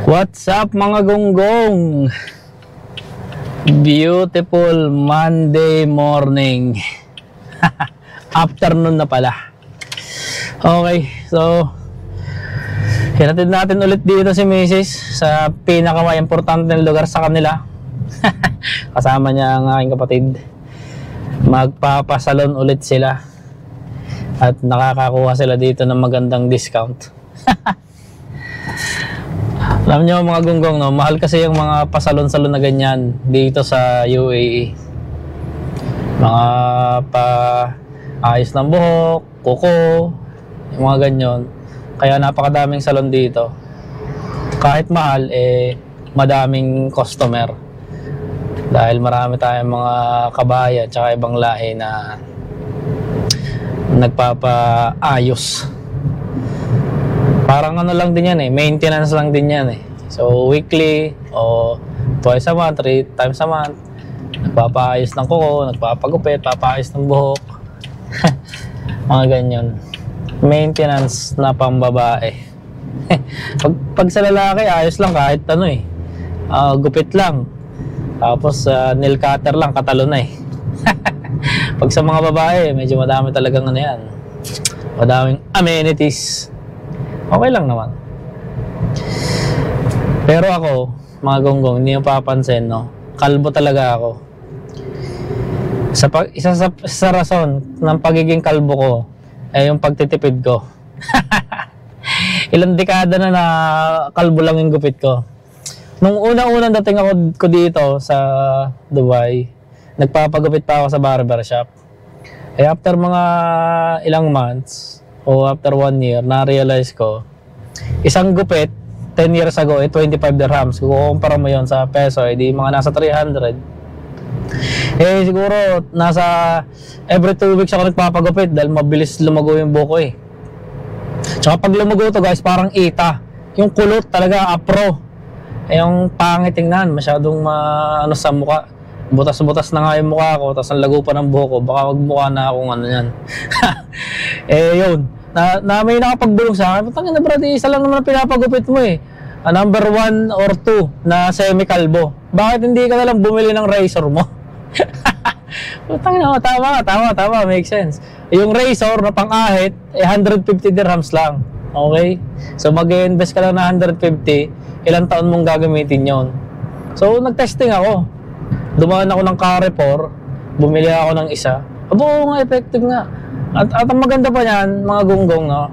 What's up mga gonggong? Beautiful Monday morning. Afternoon na pala. Okay, so hinatid natin ulit dito si Mrs. sa pinaka-importante lugar sa kanila. Kasama niya ang aking kapatid. Magpapasalon ulit sila. At nakakakuha sila dito ng magandang discount. Alam nyo mga gonggong, no? Mahal kasi yung mga pasalon-salon na ganyan dito sa UAE. Mga pa-ayos ng buhok, kuko, yung mga ganyan. Kaya napakadaming salon dito. Kahit mahal, madaming customer. Dahil marami tayong mga kabayan tsaka ibang lahi na nagpapaayos. Parang ano lang din yan maintenance lang din yan So weekly o twice a month, 3 times a month, nagpapaayos ng kuko, nagpapagupit, papaayos ng buhok. Mga ganyan. Maintenance na pambabae. pag sa lalaki, ayos lang kahit ano gupit lang. Tapos nail cutter lang, katalo na Pag sa mga babae, medyo madami talagang ano yan. Madaming amenities. Okay lang naman. Pero ako, mga gonggong, hindi yung papansin, no? Kalbo talaga ako. Isa sa rason ng pagiging kalbo ko ay yung pagtitipid ko. Ilang dekada na kalbo lang yung gupit ko. Nung unang dating ko dito sa Dubai, nagpapagupit pa ako sa barbershop. After mga ilang months, o after 1 year, na-realize ko, isang gupit, 10 years ago, 25 dirhams. Kung kukumpara mo yun sa peso, di mga nasa 300. Siguro, every 2 weeks ako nagpapagupit dahil mabilis lumago yung buko Tsaka pag lumago to guys, parang ita. Yung kulot talaga, apro. Yung pangit tingnan, masyadong ano sa mukha. Butas-butas na nga yung mukha ko, tapos ang lago pa ng buhok ko, baka magmukha na akong ano yan. Yun, na may nakapagbulong sa akin, putang ina brad, isa lang naman ang pinapagupit mo number 1 or 2 na semi-kalbo. Bakit hindi ka nalang bumili ng razor mo? Putang ina, tama, makes sense. Yung razor na pang-ahit, 150 dirhams lang. Okay? So mag-invest ka lang na 150, ilang taon mong gagamitin yon. So nag-testing ako. Dumaan ako ng Carrefour, bumili ako ng isa. Oo nga, effective nga. At ang maganda pa niyan, mga gonggong, no?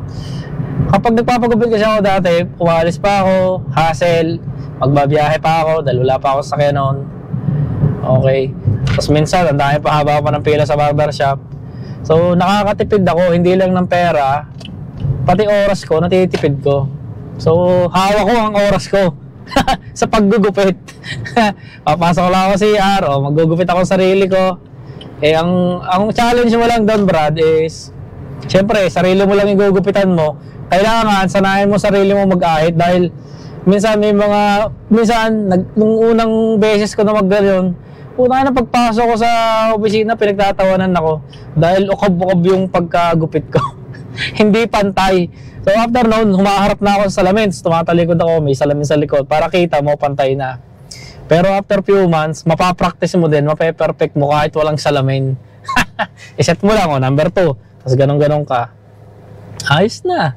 Kapag nagpapagupit kasi ako dati, umalis pa ako, hassle, magbabiyahe pa ako, dahil wala pa ako sa noon. Okay. Tapos minsan, ang dami pa, haba pa ng pila sa barbershop. So, nakakatipid ako, hindi lang ng pera, pati oras ko, natitipid ko. So, hawak ko ang oras ko. Sa paggugupit. Papasok lang ako sa CR, maggugupit ako sa sarili ko. Ang challenge mo lang doon, Brad, is syempre, sarili mo lang yung gugupitan mo. Kailangan sanayin mo sarili mo mag-ahit dahil minsan nung unang beses ko na mag-ganyan, una na pagpasok ko sa opisina, pinagtatawanan ako dahil ukab-ukab yung pagkagupit ko. Hindi pantay. So after noon, humaharap na ako sa salamin. Tumatalikod ako, may salamin sa likod para kita mo pantay na. Pero after few months, mapapractice mo din, mape-perfect mo kahit walang salamin. Iset mo lang number 2. Tapos ganun-ganun ka. Ayos na.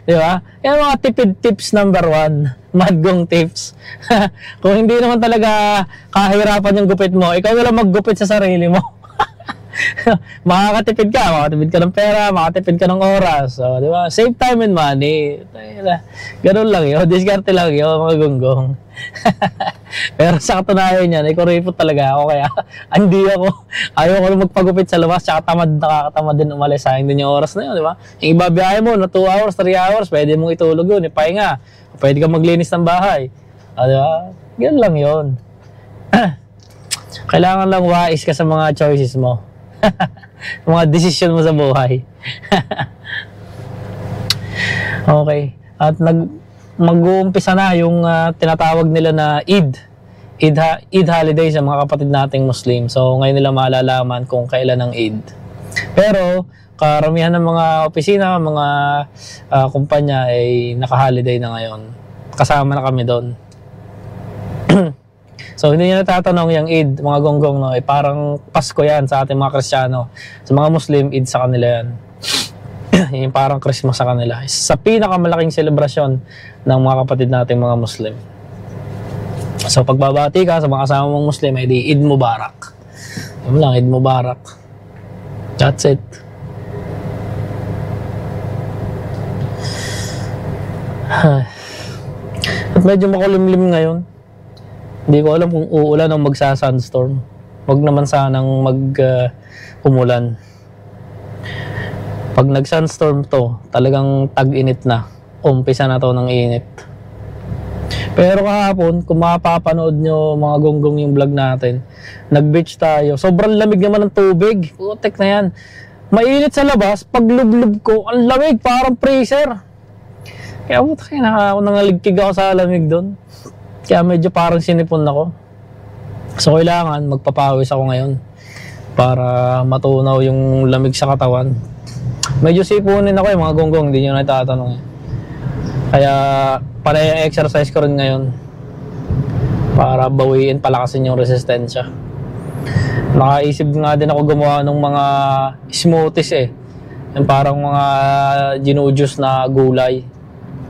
Di ba? Yan mga tipid tips number 1. Madgong tips. Kung hindi naman talaga kahirapan yung gupit mo, ikaw na lang maggupit sa sarili mo. makakatipid ka ng pera, makakatipid ka ng oras. So, di ba? Save time and money. Ganun lang yun. Diskarte lang yun, mga gonggong. Pero sa katunayan yan, kuripot talaga ako. Kaya, ayaw ko na magpagupit sa labas. Tsaka nakakatamad din umalis. Sayang din yung oras na yun, di ba? Yung ibabiyahe mo na 2 hours, 3 hours, pwede mong itulog yun. Ipahinga. Pwede kang maglinis ng bahay. Di ba? Ganun lang yun. Kailangan lang wise ka sa mga choices mo. Mga desisyon mo sa buhay. Okay. At mag-uumpisa na yung tinatawag nila na Eid holiday sa mga kapatid nating Muslim. So ngayon nila malalaman kung kailan ang Eid. Pero karamihan ng mga opisina, mga kumpanya ay naka-holiday na ngayon. kasama na kami doon. So hindi nyo natatanong yung Eid, mga gonggong, no? Parang Pasko yan sa ating mga Kristiyano. Sa mga Muslim, Eid sa kanila yan. Yung parang Christmas sa kanila. Sa pinakamalaking selebrasyon ng mga kapatid nating mga Muslim. So pagbabati ka sa mga kasama mong Muslim, ay di Eid Mubarak. Yun lang, Eid Mubarak. That's it. At medyo makulimlim ngayon. Hindi ko alam kung uulan o magsa-sunstorm. Huwag naman sanang umulan. Pag nag-sunstorm to, talagang tag-init na. Umpisa na to ng init. Pero kahapon, kung mapapanood nyo mga gonggong yung vlog natin, nag-beach tayo. Sobrang lamig naman ng tubig. Putek na yan. Mainit sa labas, pag lublub ko, ang lamig, parang freezer. Kaya ako nangaligtig ako sa lamig doon. Kaya medyo parang sinipon ako. So kailangan magpapawis ako ngayon para matunaw yung lamig sa katawan. Medyo sipunin ako mga gonggong, hindi nyo natatanong. Kaya pala exercise ko rin ngayon para bawiin, palakasin yung resistensya. Nakaisip nga din ako gumawa ng mga smoothies yung parang mga ginujuice na gulay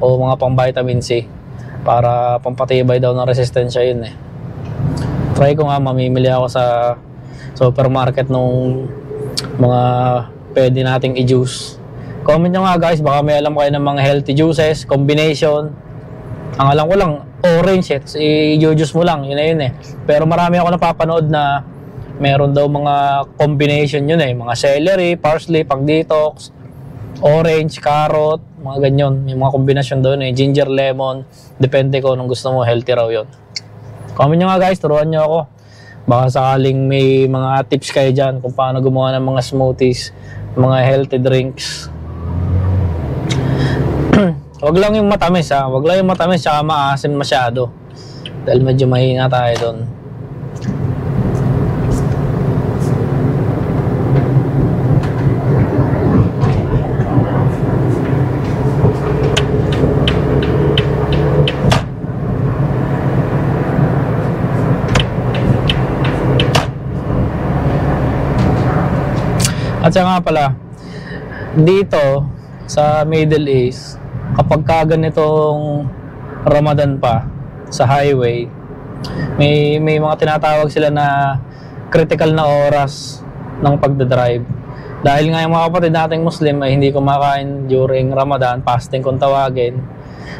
o mga pang vitamin C para pampatibay daw ng resistensya yun Try ko nga, mamimili ako sa supermarket nung mga pwede nating i-juice. Comment nyo nga guys, baka may alam kayo ng mga healthy juices, combination. Ang alam ko lang, orange i-juice mo lang, yun na yun Pero marami ako napapanood na meron daw mga combination yun mga celery, parsley, pang detox, orange, carrot, mga ganyan. May mga kombinasyon doon ginger, lemon. Depende ko nung gusto mo, healthy raw yun. Comment nyo nga guys, turuan nyo ako. Baka sakaling may mga tips kayo dyan kung paano gumawa ng mga smoothies, mga healthy drinks. Wag lang yung matamis wag lang yung matamis tsaka maasim masyado. Dahil medyo mahina tayo doon. At saka nga pala, dito sa Middle East, kapag ka ganitong Ramadan pa sa highway, may mga tinatawag sila na critical na oras ng pagdadrive. Dahil nga yung mga kapatid nating Muslim ay hindi kumakain during Ramadan, fasting kung tawagin.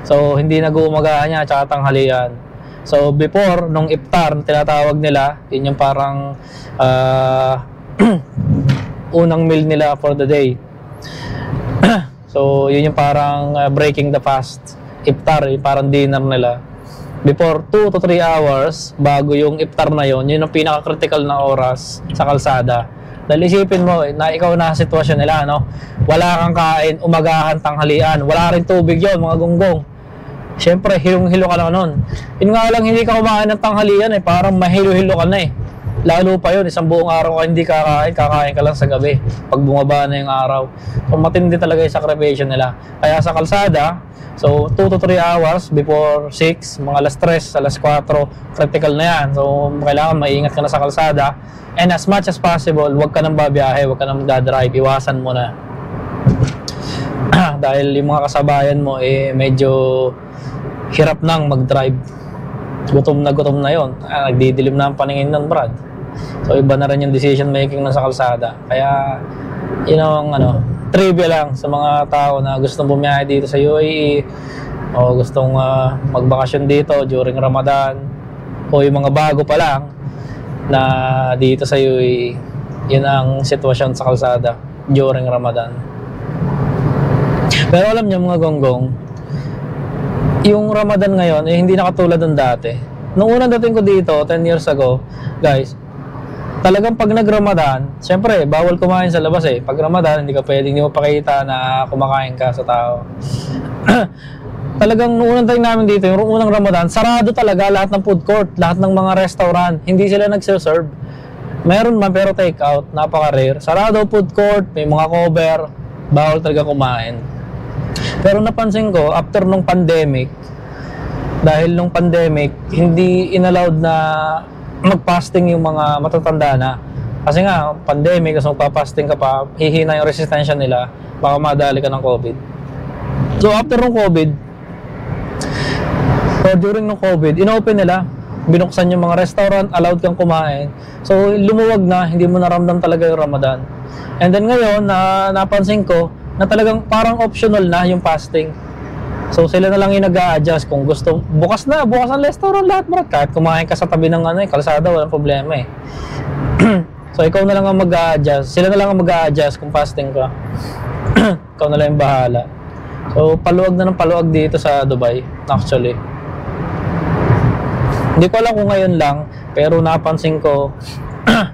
So hindi nag-uumagahan niya at tanghalian. So before, nung iftar, tinatawag nila, yun yung parang unang meal nila for the day. So yun yung parang breaking the fast. Iftar, parang dinner nila. Before 2 to 3 hours bago yung iftar na yun, yun ang pinaka-critical na oras sa kalsada. Dahil isipin mo na ikaw na sitwasyon nila, wala kang kain, umagahan, tanghalian, wala rin tubig yon mga gonggong. Siyempre, hilong-hilo ka lang nun. Yun nga lang, hindi ka kumain ng tanghalian parang mahilo-hilo ka na Lalo pa yun, isang buong araw ka hindi kakain ka lang sa gabi pag bumaba na yung araw. So matindi talaga yung sacrifice nila. Kaya sa kalsada, so 2 to 3 hours before 6, mga alas 3, alas 4, critical na yan. So kailangan maingat ka na sa kalsada. And as much as possible, huwag ka nang babiyahe, huwag ka nang dadrive, iwasan mo na. Dahil yung mga kasabayan mo medyo hirap nang mag-drive. Gutom na yon. Nagdidilim na ang paningin ng Brad. So iba na rin yung decision making na sa kalsada. Kaya trivia lang sa mga tao na gustong bumiyahe dito sa UAE o gustong magbakasyon dito during Ramadan o yung mga bago pa lang na dito sa UAE. Yun ang sitwasyon sa kalsada during Ramadan. Pero alam niyo mga gonggong, yung Ramadan ngayon hindi nakatulad ng dati. Nung unang dating ko dito 10 years ago, guys, talagang pag nag-Ramadan, syempre bawal kumain sa labas Pag Ramadan, hindi mo pakita na kumakain ka sa tao. Talagang nung unang dating namin dito, yung unang Ramadan, sarado talaga lahat ng food court, lahat ng mga restaurant, hindi sila nagse-serve. Meron man pero take out, napaka-rare. Sarado food court, may mga cover, bawal talaga kumain. Pero napansin ko, after nung pandemic, Dahil nung pandemic, hindi inallowed na mag-fasting yung mga matatanda na. Kasi nga, pandemic, kasi magpa-fasting ka pa, hihina yung resistensya nila, baka madali ka ng COVID. So after nung COVID, so during nung COVID, inopen nila, binuksan yung mga restaurant, allowed kang kumain. So lumuwag na, hindi mo naramdam talaga yung Ramadan. And then ngayon, napansin ko na talagang parang optional na yung fasting. So sila na lang yung nag-a-adjust kung gusto. Bukas ang restaurant lahat, bro. Kahit kumain ka sa tabi ng kalsada, walang problema eh. So ikaw na lang ang mag-a-adjust. Sila na lang ang mag-a-adjust kung fasting ka. Ikaw na lang yung bahala. So paluwag na ng paluwag dito sa Dubai, actually. Hindi ko alam kung ngayon lang, pero napansin ko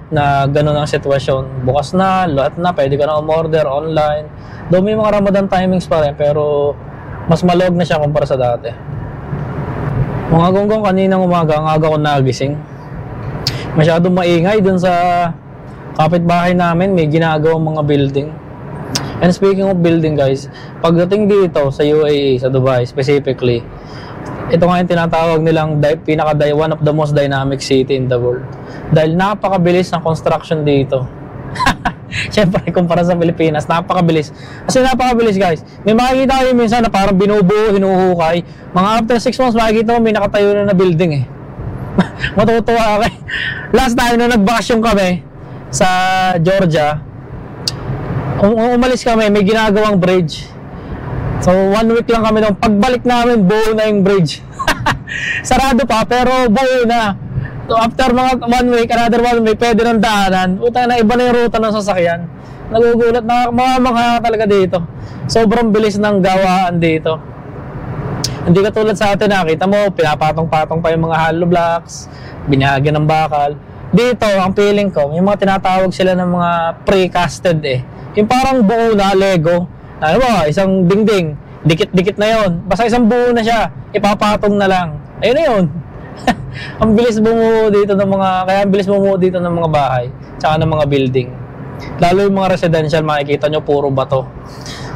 na gano'n ang sitwasyon. Bukas na, lahat na, pwede ka na umorder online. Doon may mga Ramadan timings pa rin, pero mas maluwag na siya kumpara sa dati. Mga gonggong, kaninang umaga, ang aga ko nagising. Masyadong maingay dun sa kapitbahay namin, may ginagawang mga building. And speaking of building guys, pagdating dito sa UAE, sa Dubai specifically, ito nga yung tinatawag nilang one of the most dynamic city in the world. Dahil napakabilis ng construction dito. Siyempre, kumpara sa Pilipinas, napakabilis. Kasi napakabilis guys. May makikita kayo minsan na parang binubuo, hinuhukay. Mga after 6 months, makikita mo may nakatayo na building eh. Matutuwa kayo. Last time na nagbakasyon kami sa Georgia, umalis kami, may ginagawang bridge. So 1 week lang kami nung pagbalik namin, buo na yung bridge. Sarado pa, pero buo na. So after mga 1 week, another 1 week, pwede ng daanan. Puta na, iba na yung ruta ng sasakyan. Nagugulat na mga talaga dito. Sobrang bilis ng gawaan dito. Hindi katulad sa atin, nakita mo, pinapatong-patong pa yung mga hollow blocks, binahagi ng bakal. Dito, ang feeling ko, yung mga tinatawag sila ng mga pre-casted eh. Yung parang buo na Lego. Ano ba, isang dingding, dikit-dikit na yon. Basta isang buo na siya, ipapatong na lang. Ayun na yun. Ang bilis bumuo dito ng kaya ang bilis bumuo dito ng mga bahay, tsaka ng mga building. Lalo yung mga residential, makikita nyo puro bato.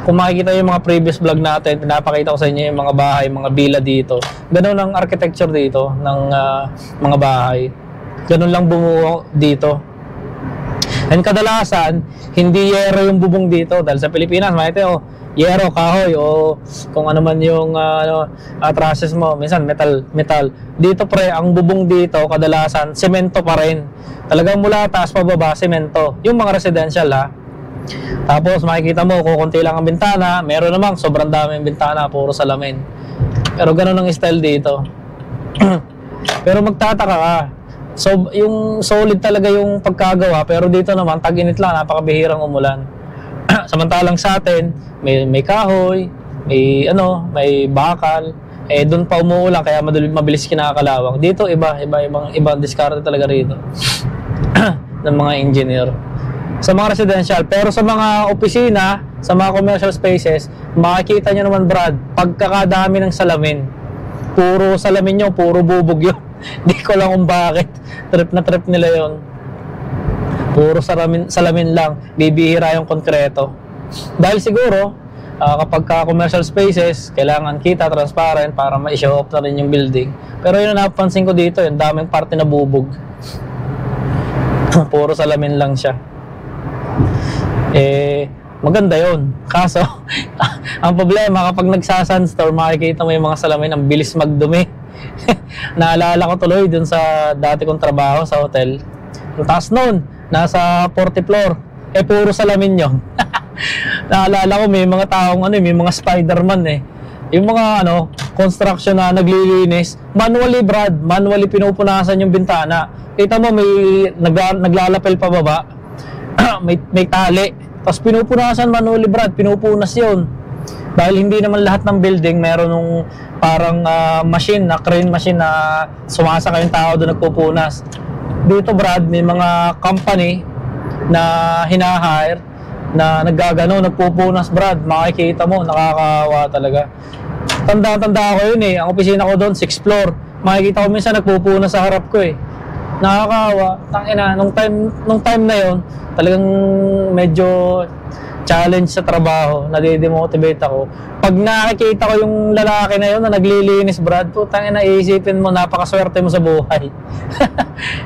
Kung makikita yung mga previous vlog natin, pinapakita ko sa inyo yung mga bahay, mga villa dito. Ganun ang architecture dito ng mga bahay. Ganun lang bumuo dito. And kadalasan, hindi yero yung bubong dito. Dahil sa Pilipinas, makikita yero, kahoy, o kung ano man yung trusses mo. Minsan, metal. Dito pre, ang bubong dito, kadalasan, semento pa rin. Talagang mula taas pababa, semento. Yung mga residential ha. Tapos makikita mo, kukunti lang ang bintana. Meron namang sobrang daming bintana, puro salamin. Pero ganun ang style dito. Pero magtataka ka. So, yung solid talaga yung pagkagawa, pero dito naman, tag-init lang, napakabihirang umulan. Samantalang sa atin, may kahoy, may bakal, doon pa umuulan, kaya mabilis kinakalawang. Dito, ibang diskarte talaga rito ng mga engineer. Sa mga residential, pero sa mga opisina, sa mga commercial spaces, makikita nyo naman, Brad, pagkakadami ng salamin. Puro salamin yun, puro bubog yun. Hindi ko lang kung bakit. Trip na trip nila yon. Puro salamin lang. Bibihira yung konkreto. Dahil siguro, kapag commercial spaces, kailangan kita, transparent, para ma-show off na rin yung building. Pero yun ang napansin ko dito, yung daming parte na bubog. Puro salamin lang siya. Maganda yon. Kaso, ang problema, kapag nagsa-sunstorm, makikita mo yung mga salamin, ang bilis magdumi. Naalala ko tuloy dun sa dati kong trabaho sa hotel. Ang taas nun, nasa 40th floor. Puro salamin yun. Naalala ko may mga taong may mga Spider-Man eh. Yung mga construction na naglilinis, manually Brad, manually pinupunasan yung bintana. Kita mo may naglalapel pa baba. may tali. Tapos pinupunasan manually Brad, pinupunas yun. Dahil hindi naman lahat ng building meron nung parang crane machine na sumasakay yung tao doon nagpupunas. Dito Brad, may mga company na hina-hire na nagpupunas Brad. Makikita mo, nakakawa talaga. Tanda ko yun eh. Ang opisina ko doon, 6th floor. Makikita ko minsan nagpupunas sa harap ko eh. Nakakawa. Tangina, nung time na yon, talagang medyo challenge sa trabaho, nadidemotivate ako. Pag nakikita ko yung lalaki na yun na naglilinis, Brad, putang ina, iisipin mo, napakaswerte mo sa buhay.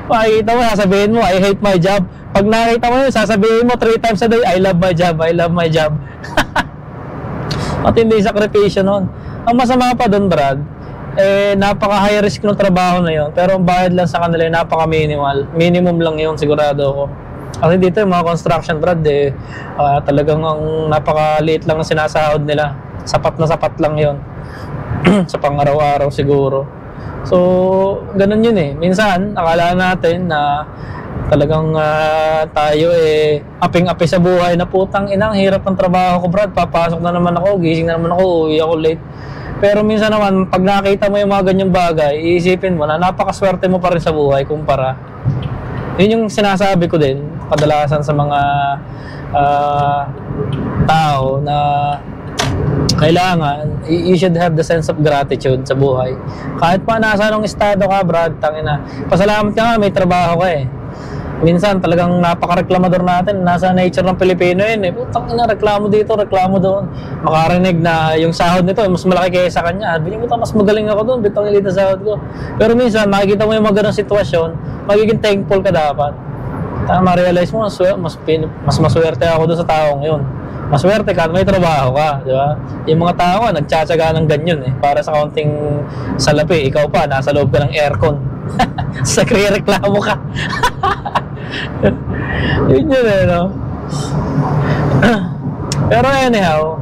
Makikita mo, sasabihin mo, I hate my job. Pag nakita mo yun, sasabihin mo 3 times a day, I love my job, I love my job. At hindi sakripisyo nun. Ang masama pa dun, Brad, napaka-high risk ng trabaho na yun. Pero ang bayad lang sa kanila, napaka-minimal. Minimum lang yun, sigurado ako. Kasi dito yung mga construction, Brad, talagang ang napakaliit lang ang sinasahod nila. Sapat na sapat lang yun. Sa pang-araw-araw siguro. So, ganun yun eh. Minsan, akala natin na talagang tayo aping-api sa buhay na putang inang hirap ng trabaho ko, Brad. Papasok na naman ako, gising na naman ako, uwi ako late. Pero minsan naman, pag nakita mo yung mga ganyang bagay, iisipin mo na napakaswerte mo pa rin sa buhay kumpara. Yun yung sinasabi ko din, kadalasan sa mga tao na kailangan, you should have the sense of gratitude sa buhay. Kahit pa nasa anong estado ka, Brad, tangina. Pasalamat ka nga, may trabaho ka eh. Minsan talagang napaka-reklamador natin, nasa nature ng Pilipino yun eh. Putang ina, reklamo dito, reklamo doon. Makarinig na yung sahod nito mas malaki kaysa sa kanya. Sabi niya, mas magaling ako doon, bitang ilita sahod ko. Pero minsan, makikita mo yung mga ganong sitwasyon, magiging thankful ka dapat. Ma-realize mo, mas maswerte ako doon sa taong yun. Maswerte ka at may trabaho ka, di ba? Yung mga tao ka, nagtsatsaga ng ganyan eh. Para sa kaunting salapi, ikaw pa, nasa loob ka ng aircon. Sa reklamo ka. Yun yun eh, no? Pero anyhow,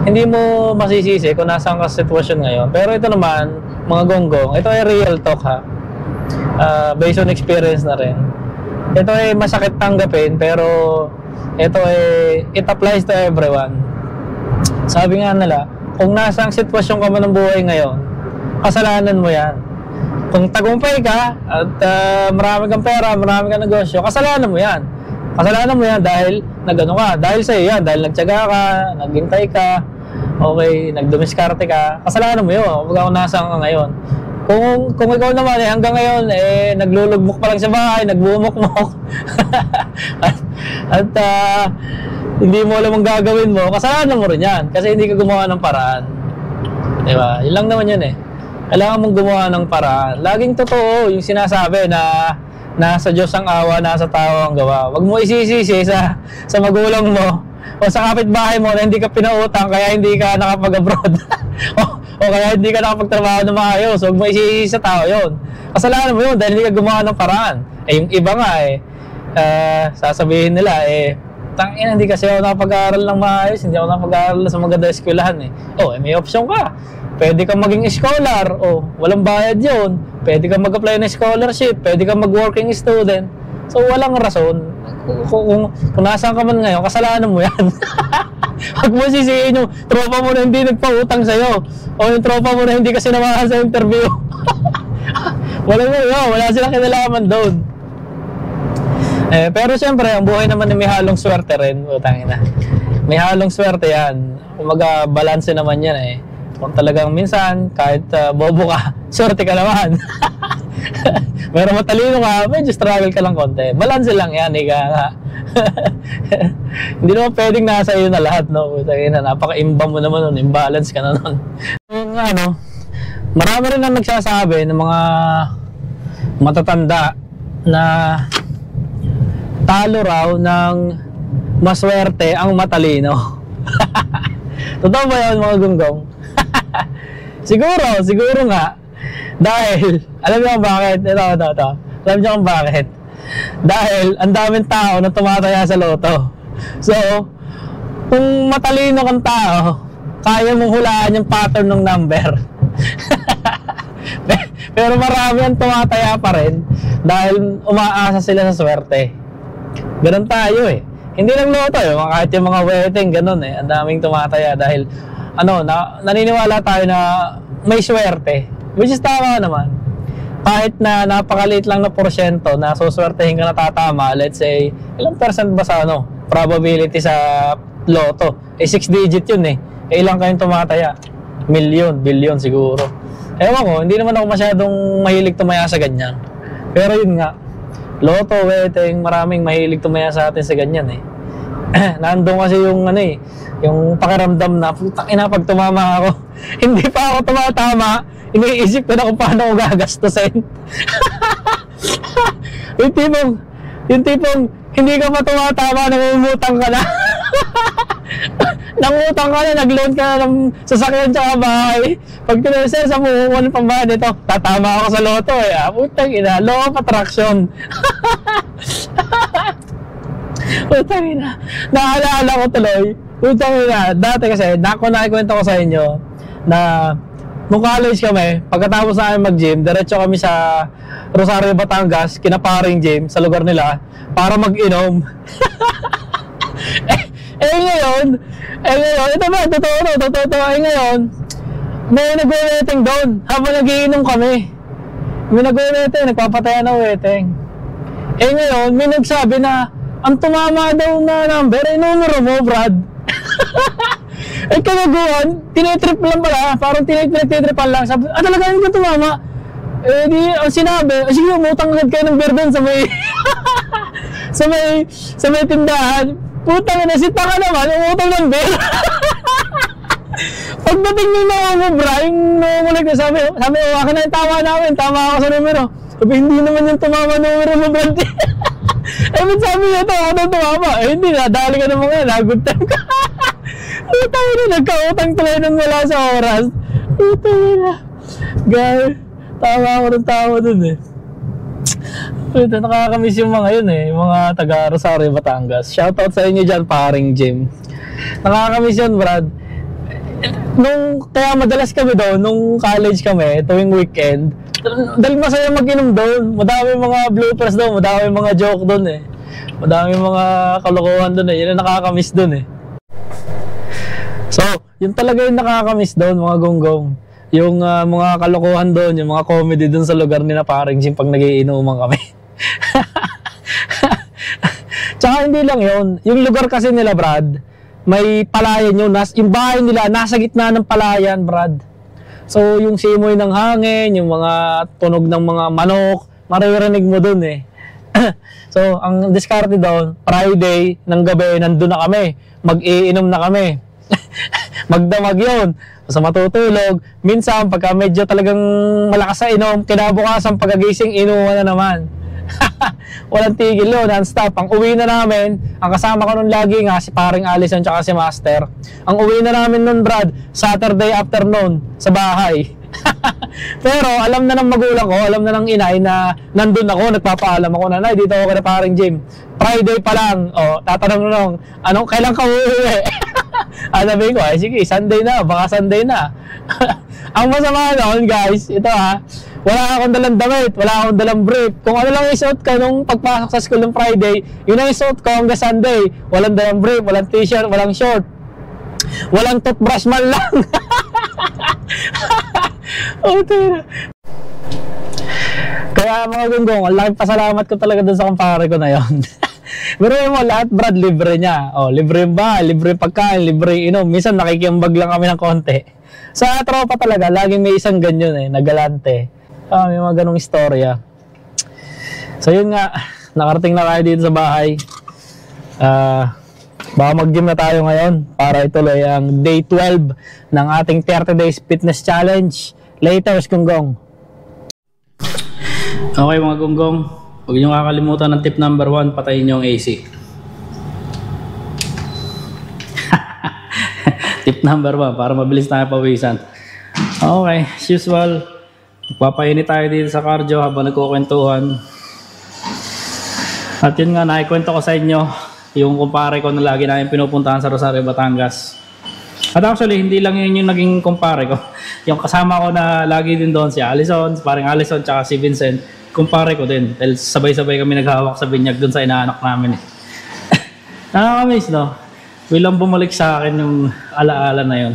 hindi mo masisisi kung nasaan ka sa sitwasyon ngayon. Pero ito naman, mga gonggong, ito ay real talk ha. Based on experience na rin. Ito ay masakit tanggapin, pero ito ay, it applies to everyone. Sabi nga nila, kung nasa ang sitwasyon ka man ng buhay ngayon, kasalanan mo yan. Kung tagumpay ka at marami kang pera, marami kang negosyo, kasalanan mo yan. Kasalanan mo yan dahil nagano ka, dahil sa iyo yan, dahil nagtiyaga ka, naghintay ka, okay, nagdumiskarte ka, kasalanan mo yun kung nasaan ka ngayon. Kung ikaw naman hanggang ngayon naglulugbok pa lang sa bahay, nagbumukmok at hindi mo alam ang gagawin mo, kasalanan mo rin yan kasi hindi ka gumawa ng paraan. Diba? Yun lang naman yun eh. Kailangan mong gumawa ng paraan. Laging totoo yung sinasabi na nasa Diyos ang awa, nasa tao ang gawa. Huwag mo isisisi sa magulang mo o sa kapitbahay mo na hindi ka pinautang kaya hindi ka nakapag-abroad o kaya hindi ka nakapagtrabaho na maayos. Huwag mo isisisi sa tao yun. Kasalanan mo yun dahil hindi ka gumawa ng paraan. Yung iba nga sasabihin nila tangina, hindi kasi ako nakapag-aaral ng maayos, hindi ako nakapag-aaral sa maganda eskwelahan may option ka. Pwede kang maging scholar, walang bayad yun. Pwede kang mag-apply ng scholarship, pwede kang mag-working student. So, walang rason. Kung nasaan ka man ngayon, kasalanan mo yan. Huwag mo sisihin yung tropa mo na hindi nagpautang sa'yo o yung tropa mo na hindi ka sinamahan sa interview. Wala silang kinalaman doon. Pero siyempre, ang buhay naman may halong swerte rin. Utangina. May halong swerte yan. Kumaga, balanse naman yan Kung talagang minsan, kahit bobo ka, swerte ka naman. Pero matalino ka, medyo struggle ka lang konti. Balanse lang yan, nga. Hindi naman pwedeng nasa iyo na lahat, no? Napaka-imba mo naman nun, imbalance ka na nun. Marami rin ang nagsasabi ng mga matatanda na talo raw ng maswerte ang matalino. Totoo ba yun, mga gunggong? Siguro nga. Dahil, alam niyo kung bakit? Ito. Alam niyo kung bakit? Dahil, ang daming tao na tumataya sa loto. So, kung matalino kang tao, kaya mong hulaan yung pattern ng number. Pero marami ang tumataya pa rin dahil umaasa sila sa swerte. Ganun tayo Hindi lang loto kahit yung mga wedding, ganun Ang daming tumataya dahil naniniwala tayo na may swerte. Which is tama naman. Kahit na napakaliit lang na porsyento na suswertehin ka na tatama, let's say, ilang percent ba sa probability sa loto? 6 digit yun ilang kayong tumataya? Million, billion siguro. Ewan ko, hindi naman ako masyadong mahilig tumaya sa ganyan. Pero yun nga, loto, wedding, maraming mahilig tumaya sa atin sa ganyan Nandun kasi yung ano eh, yung pakiramdam na, putang ina, pag tumama ako, hindi pa ako tumatama, iniisip ko na kung paano ko gagastusin. yung tipong, hindi ka pa tumatama, nangungutang ka na. Nangutang ka na, nag-loan ka na ng sasakyan tsaka bahay. Pag tinusel sa mukuha ng pambayad nito, tatama ako sa loto eh. Putang ina, law of attraction. Putang ina, naalala ko tuloy. Putang ina, dati kasi, nakikwento ko sa inyo na nung college kami, pagkatapos namin mag-gym, diretso kami sa Rosario, Batangas, kinaparing gym sa lugar nila para mag-inom. ngayon, ito ba, totoo, ngayon, may nag-wedding doon habang nagiinom kami. May nag-wedding, nagpapatayan ng wedding. Ngayon, may nagsabi na, ang tumama daw na number, numero mo, Brad. Kanaguhan, tinitrip lang pala, parang tinitripan lang. Sabi, talaga hindi ka tumama? Ang sinabi, sige, umutang agad kayo ng beer doon sa may, sa may tindahan. Putang na, sita ka naman, umutang ng beer. Pagdating yung nangungubra, yung nangungulig na sabi, akin na yung tama namin, tama ako sa numero. Sabi, hindi naman yung tumama numero mo, Brad. Ba't sabi niya ito, ako na tumama? Hindi, nadali ka naman ngayon, good time ka. Putang na, nagkautang tuloy nang wala sa oras. Putang na. Guys, tawa ako ng tawa dun eh. Ito, nakakamiss yung mga yun eh, yung mga taga Rosario, Batangas. Shoutout sa inyo dyan, paring Jim. Nakakamiss yun, Brad. Kaya madalas kami doon, nung college kami, tuwing weekend, dahil masaya mag-inom doon. Madami mga bloopers doon, madami mga joke doon eh. Madami mga kalokohan doon eh. Yun ang nakakamiss doon eh. So, yun talaga yung nakakamiss doon, mga gonggong. Yung mga kalokohan doon, yung mga comedy doon sa lugar nila paring Jim pag nagiinuman kami. Tsaka hindi lang yun. Yung lugar kasi nila, Brad, may palayan yun. Yung bahay nila, nasa gitna ng palayan, Brad. So, yung simoy ng hangin, yung mga tunog ng mga manok, maririnig mo dun eh. So, ang diskarte doon, Friday ng gabi, nandun na kami. Mag-iinom na kami. Magdamag yun. So, matutulog. Minsan, pagka medyo talagang malakas sa inom, kinabukasan pagkagising, inuman na naman. Walang tigil yun, non-stop. Ang uwi na namin, ang kasama ko nun lagi nga, si paring Alison tsaka si Master. Ang uwi na namin nun, Brad, Saturday afternoon, sa bahay. Pero alam na ng magulang ko, alam na ng inay na nandun ako, nagpapaalam ako na, Nay, dito ako kay paring Jim. Friday pa lang, tatanong nung, kailan ka uuwi? Sabihin ko, sige, Sunday na, baka Sunday na. Ang masama noon, guys, ito wala akong dalang damit, wala akong dalang brief. Kung ano lang isuot ko nung pagpasok sa school ng Friday, yun ang isuot ko hanggang Sunday. Walang dalang brief, walang t-shirt, walang short. Walang toothbrush man lang. Kaya mga gonggong, ang laking pasalamat ko talaga dun sa kumpare ko na yun. Pero mo, lahat, Brad, libre niya. Libre yung bahay, libre yung pagkain, libre yung inom. Minsan nakikiambag lang kami ng konti. Sa tropa talaga, laging may isang ganyan nagalante. May mga ganong istorya. So yun nga, nakarating na tayo dito sa bahay. Baka mag-gym na tayo ngayon para ituloy ang day 12 ng ating 30 days fitness challenge. Laters, gonggong. Okay mga gonggong, huwag nyo kakalimutan ng tip number 1, patayin nyo ang AC. Tip number 1, para mabilis tayo pawisan. Okay, as usual, magpapainit tayo dito sa cardio habang nagkukwentuhan. At yun nga, nakikwento ko sa inyo yung kumpare ko na lagi namin pinupuntahan sa Rosario, Batangas. At actually, hindi lang yun yung naging kumpare ko. Yung kasama ko na lagi din doon, si Alison, parang Alison, tsaka si Vincent, kumpare ko din. Dahil sabay-sabay kami naghahawak sa binyag doon sa inaanak namin. Nakakamiss, no? Bilang bumalik sa akin yung alaala na yun.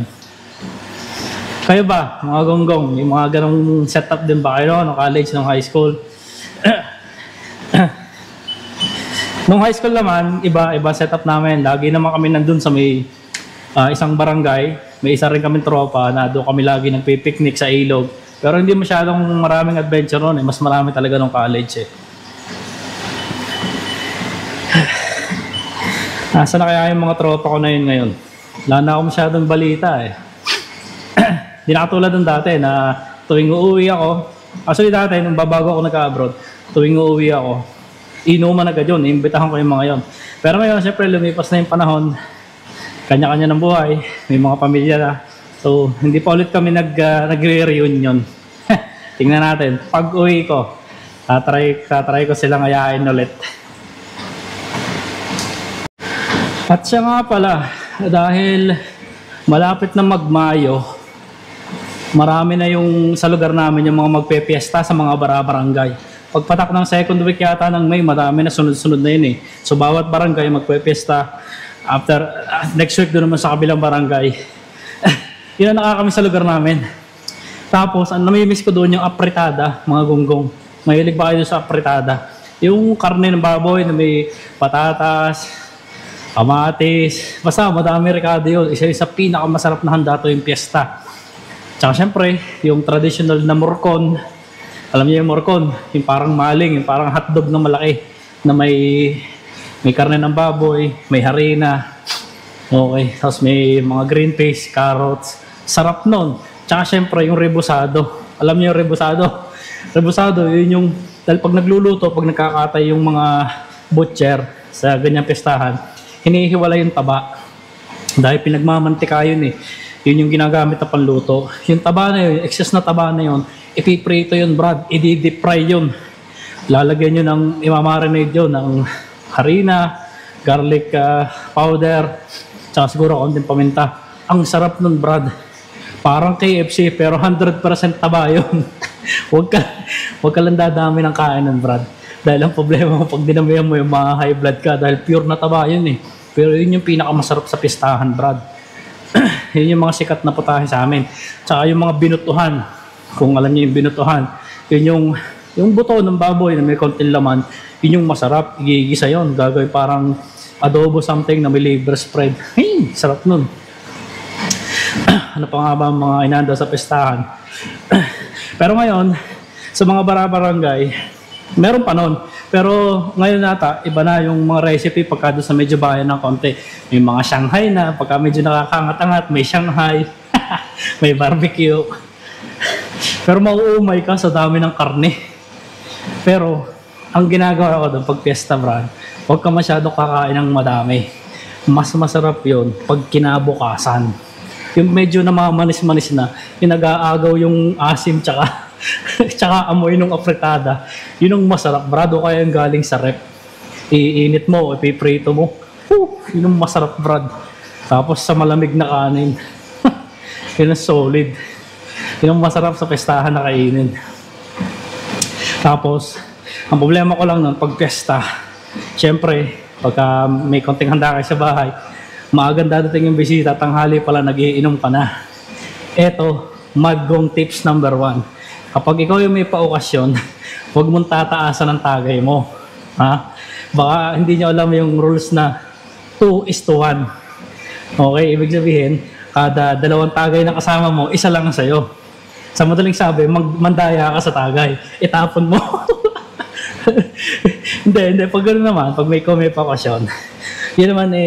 Kayo ba, mga gonggong, yung mga ganong setup din ba kayo, no? College, no? High school? Nung high school naman, iba setup namin. Lagi naman kami nandun sa may isang barangay. May isa rin kaming tropa na doon kami lagi nagpipiknik sa ilog. Pero hindi masyadong maraming adventure noon. Mas marami talaga nung college. Nasaan na kaya yung mga tropa ko na yun ngayon? Wala na ako masyadong balita eh. Hindi na katulad ng dati na tuwing uuwi ako, actually dati nung babago ako nag-abroad, tuwing uuwi ako, inuman agad yun, iimbitahan ko yung mga yon. Pero ngayon, syempre lumipas na yung panahon, kanya-kanya ng buhay, may mga pamilya na. So, hindi pa ulit kami nagre-reunion. Tingnan natin, pag uwi ko, tatry ko silang ayain ulit. At siya nga pala, dahil malapit na mag-Mayo, marami na yung sa lugar namin yung mga magpe-fiesta sa mga barangay. Pagpatak ng second week yata ng May, marami na sunod-sunod na yun eh. So bawat barangay magpe-fiesta. After next week doon naman sa kabilang barangay. Yun ang nakakami sa lugar namin. Tapos, ang namimiss ko doon yung apritada, mga gonggong. Mahilig ba kayo sa apritada? Yung karne ng baboy na may patatas, kamatis, basta madami rekado yun. Isa sa pinakamasarap na handa to yung piyesta. Tsaka syempre, yung traditional na morcon. Alam niyo yung morcon, yung parang maling, yung parang hotdog na malaki na may karne ng baboy, may harina. Okay, tapos may mga green peas, carrots. Sarap nun. Tsaka syempre yung rebusado. Alam niyo yung rebusado? Rebusado, yun yung, dahil pag nagluluto, pag nagkakatay yung mga butcher sa ganyang pestahan, hinihiwala yung taba. Dahil pinagmamantika yun eh. Yun yung ginagamit na panluto. Yung taba na yun, excess na taba na yun, ipiprito yun, Brad. I-deep fry yun. Lalagyan nyo ng, imamarinate yun ng harina, garlic powder, tsaka siguro konting paminta. Ang sarap nun, Brad. Parang KFC, pero 100% taba yun. Huwag ka lang dadami ng kain nun, Brad. Dahil ang problema mo, pag dinamihan mo yung mga high blood ka, dahil pure na taba yun eh. Pero yun yung pinakamasarap sa pistahan, Brad. Yun yung mga sikat na putahe sa amin. Tsaka yung mga binutuhan. Kung alam niyo yung binutuhan, yun yung buto ng baboy na may konting laman, yun yung masarap. Igigisa yun. Gagawin parang adobo something na may liver spread. Hey, sarap nun. Ano pa nga ba ang mga inanda sa pistahan? Pero ngayon, sa mga barangay, meron pa nun. Pero ngayon nata, iba na yung mga recipe pagka doon sa medyo bayan ng konti. May mga Shanghai na, pagka medyo nakakangat-angat, may Shanghai, may barbecue. Pero mauumay ka sa dami ng karne. Pero, ang ginagawa ko doon pag fiesta, Brad, huwag ka masyadong kakain ng madami. Mas masarap yun pag kinabukasan. Yung medyo namamanis-manis na, yung nag-aagaw yung asim tsaka amoy ng apritada, yun ang masarap, Brad. O kaya yung galing sa rep. Iinit mo, ipiprito mo. Yun ang masarap, Brad. Tapos sa malamig na kanin. Yun ang solid. Yun ang masarap sa pestahan na kainin. Tapos, ang problema ko lang nun, pag pesta, syempre, pagka may konting handa kayo sa bahay, maagang dadating yung bisita, tanghali pala nagiinom ka na. Eto, Madgong tips number 1. Kapag ikaw yung may paokasyon, huwag mong tataasan ang tagay mo. Ha? Baka hindi nyo alam yung rules na 2:1. Okay, ibig sabihin, kada 2 tagay na kasama mo, isa lang sa'yo. Sa madaling sabi, mandaya ka sa tagay. Itapon mo. Hindi. Pag gano'n naman, pag may paokasyon, yun naman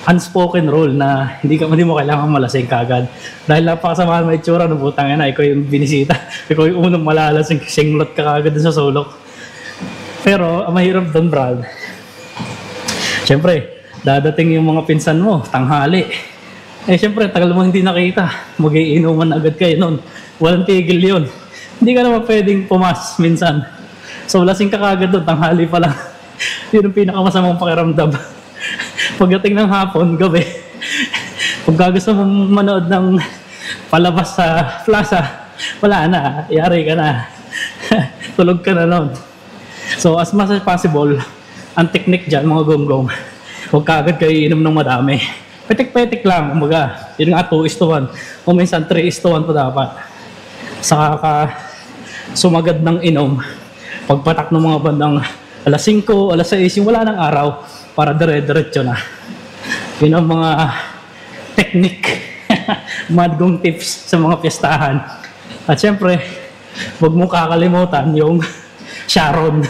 unspoken rule na hindi mo kailangan malasing kagad. Dahil napakasama ng itsura ng putang ina, ikaw yung binisita. Ikaw yung unang malalasing, singlot ka kagad sa sulok. Pero, ang mahirap doon, Brad, syempre, dadating yung mga pinsan mo, tanghali. Syempre, tagal mo hindi nakita. Mag-iinuman agad kayo nun. Walang tigil yun. Hindi ka naman pwedeng pumas minsan. So, lasing ka kagad doon, tanghali pa lang. Yun ang pinakamasamang pakiramdam. Pagdating ng hapon, gabi, pag gusto mo manood ng palabas sa plaza, wala na, yari ka na. Tulog ka na nun. So, as much as possible, ang technique dyan, mga gonggong, huwag ka agad kayo iinom ng madami. Petik-petik lang, kumbaga. Yun nga, 2:1. O minsan, 3:1 pa dapat. Saka ka sumagad ng inom, pagpatak ng mga bandang alas 5, alas 6, yung wala ng araw, para dire-diretso na. Yun ang mga technique, madgong tips sa mga piyestahan. At syempre, huwag mo kakalimutan yung Sharon.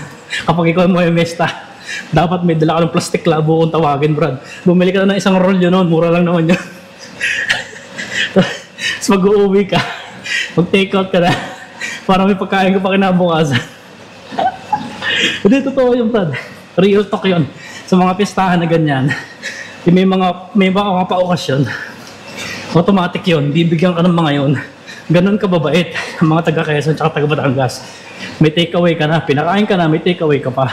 Kapag ikaw mo yung mesta, Dapat may dala ka ng plastic labo kung tawagin, Brad. Bumili ka na ng isang roll yun noon, mura lang naman yun. Tapos mag-uuwi ka, mag-take out ka na, para may pagkain ka pa kinabukasan. Hindi, totoo yun, Brad. Real talk yun. Sa mga pistahan na ganyan, may mga pa-okasyon, automatic yun, bibigyan ka ng mga yun. Ganon ka babait, ang mga taga-Quezon at taga-Batangas. May takeaway ka na, pinakain ka na, may takeaway ka pa.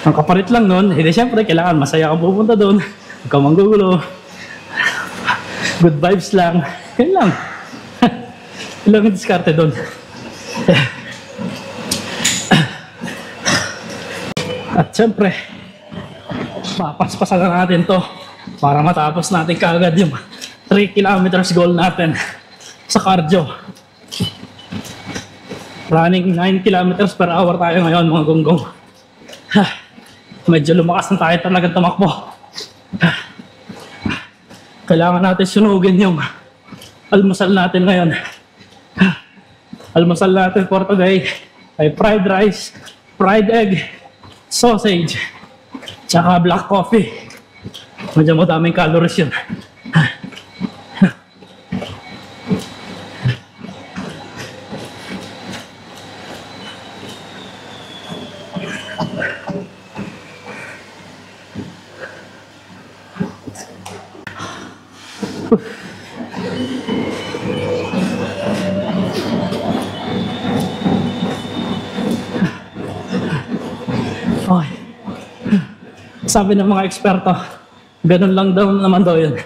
Ang kapalit lang nun, hindi syempre, kailangan masaya kang pupunta doon, huwag kang manggugulo, good vibes lang, yun lang. Yun lang yung diskarte doon. At syempre, papaspasan na natin to para matapos natin kaagad yung 3 kilometers goal natin sa cardio. Running 9 kilometers per hour tayo ngayon, mga gonggong. Medyo lumakas na tayo talagang tumakbo. Kailangan natin sunugin yung almusal natin ngayon. Almusal natin for today ay fried rice, fried egg, sausage, tsaka black coffee. Medyo madaming calories yun. Okay. Sabi ng mga eksperto, ganun lang daw naman daw yun.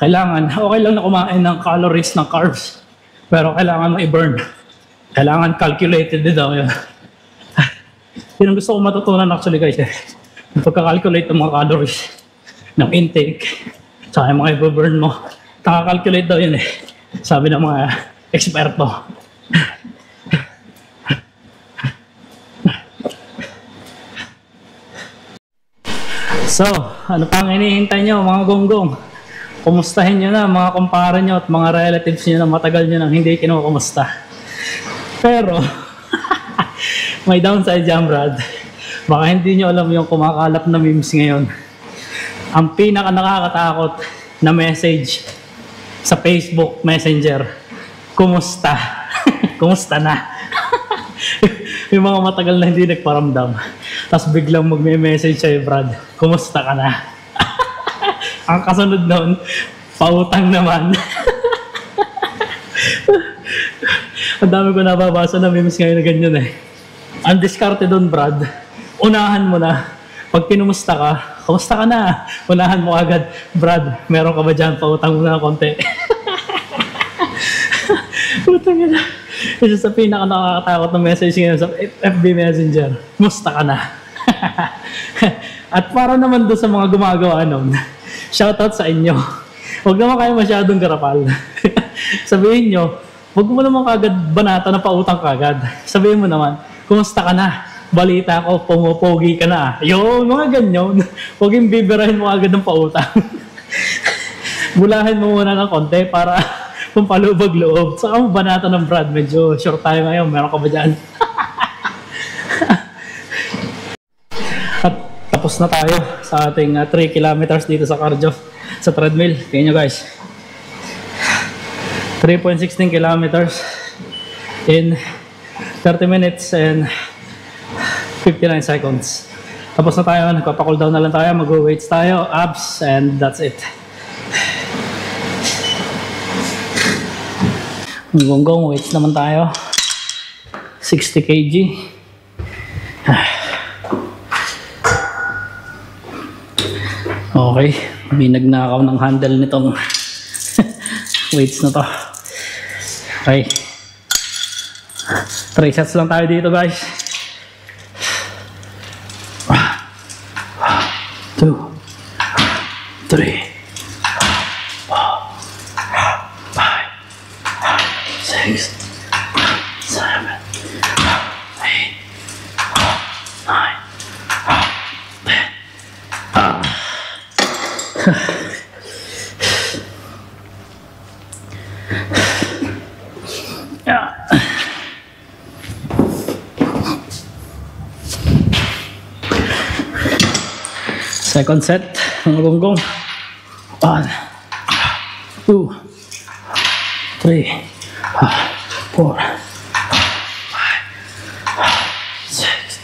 Kailangan, okay lang na kumain ng calories, ng carbs, pero kailangan mo i-burn. Kailangan calculated din daw yun. Yun ang gusto ko matutunan actually guys. Pagka-calculate ng mga calories, ng intake, tsaka yung mga i-burn mo. Nakakalculate daw yun eh. Sabi ng mga eksperto. So, ano pang hinihintay nyo mga gonggong? Kumustahin nyo na mga kumpara nyo at mga relatives nyo na matagal nyo nang hindi kinukumusta. Pero, may downside dyan, Brad. Baka hindi nyo alam yung kumakalap na memes ngayon. Ang pinaka nakakatakot na message sa Facebook Messenger, kumusta? Kumusta na? Yung mga matagal na hindi nagparamdam. Tapos biglang magme-message sa'yo, Brad, kumusta ka na? Ang kasunod noon, pautang naman. Ang dami ko nababasa na memes ngayon na ganyan eh. Ang diskarte doon, Brad, unahan mo na. Pag kinumusta ka, kumusta ka na? Unahan mo agad, Brad, meron ka ba dyan? Pautang mo na konti. Putang ina. Isa sa pinaka nakakatakot na message ngayon sa FB Messenger, kumusta ka na? At para naman doon sa mga gumagawa nun, shoutout sa inyo. Huwag naman kayo masyadong garapal. Sabihin nyo, huwag mo naman kagad banata na pautang kagad. Sabihin mo naman, kumusta ka na? Balita ko, pumupogi ka na. Yung mga ganyan. Huwag yung bibirahin mo agad ng pautang. Bulahin mo muna ng konti para pampalubag-loob. Saka mo banata ng Brad. Medyo sure tayo ngayon. Meron ka ba dyan? At tapos na tayo sa ating 3 kilometers dito sa cardio, sa treadmill. Tingnan nyo guys. 3.16 kilometers in 30 minutes and 59 seconds. Tapos na tayo. Nagpapacool down na lang tayo. Mag-weights tayo. Abs. And that's it. Gonggong, weights naman tayo. 60 kg. Okay. May nagnakaw ng handle nitong weights na to. Okay. 3 sets lang tayo dito guys. 2, 3, 4, 5, 6, 7, 8, 9, 10. Second set ng gonggong. 1, 2, 3, 4, 6,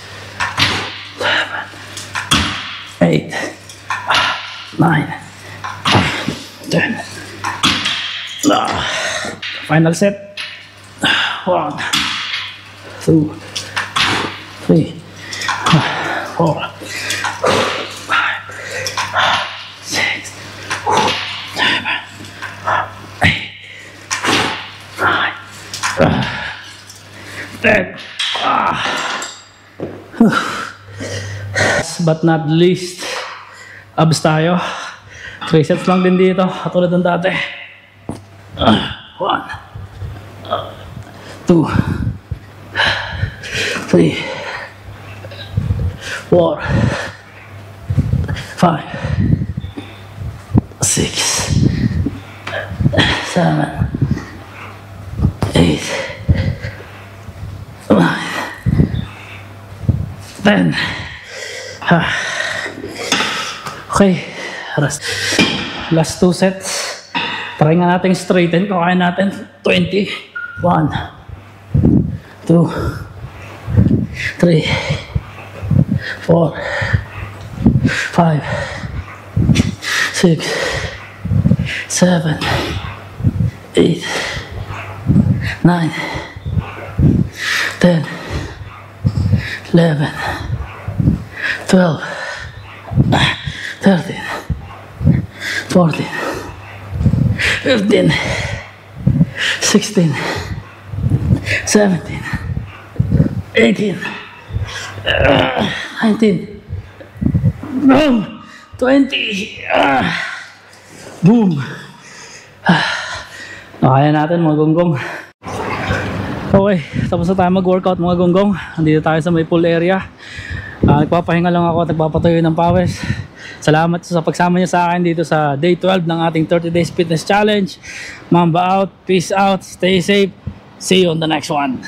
7, 8, 9, 10. Final set. 1, 2, 3, 4, 5, 6, 7, 8, 9, 10. Last but not least, abs tayo. 3 sets lang din dito, katulad ng dati. 1, 2, 3, 4, 5, 6, 7, 8, 9, 10. Okay, last 2 sets. Try nga natin straighten. Kaya natin 20. 1, 2, 3, 4, 5, 6, 7, 8, 9, 10, 11, 12, 13, 14, 15, 16, 17, 18, 19, boom, 20, boom. Kaya natin mga gonggong. Okay, tapos na tayo mag-workout mga gonggong. Nandito tayo sa may pool area. Nagpapahinga lang ako at nagpapatuloy ng pawis. Salamat sa pagsama niyo sa akin dito sa day 12 ng ating 30 days fitness challenge. Mamba out, peace out, stay safe. See you on the next one.